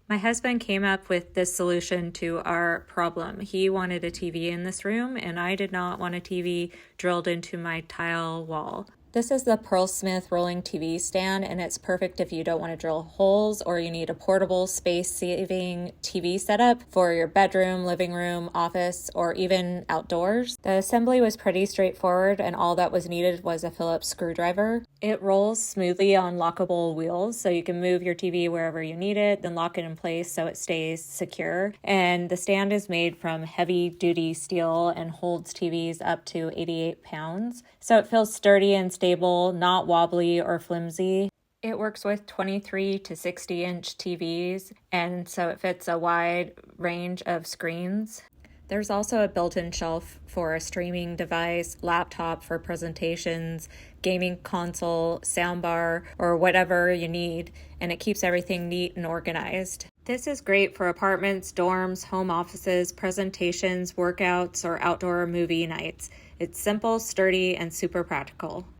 My husband came up with this solution to our problem. He wanted a TV in this room, and I did not want a TV drilled into my tile wall. This is the PERLESMITH Rolling TV Stand, and it's perfect if you don't want to drill holes or you need a portable space-saving TV setup for your bedroom, living room, office, or even outdoors. The assembly was pretty straightforward, and all that was needed was a Phillips screwdriver. It rolls smoothly on lockable wheels, so you can move your TV wherever you need it, then lock it in place so it stays secure. And the stand is made from heavy-duty steel and holds TVs up to 88 pounds. So it feels sturdy and stable, not wobbly or flimsy. It works with 23 to 60-inch TVs, and so it fits a wide range of screens. There's also a built-in shelf for a streaming device, laptop for presentations, gaming console, soundbar, or whatever you need, and it keeps everything neat and organized. This is great for apartments, dorms, home offices, presentations, workouts, or outdoor movie nights. It's simple, sturdy, and super practical.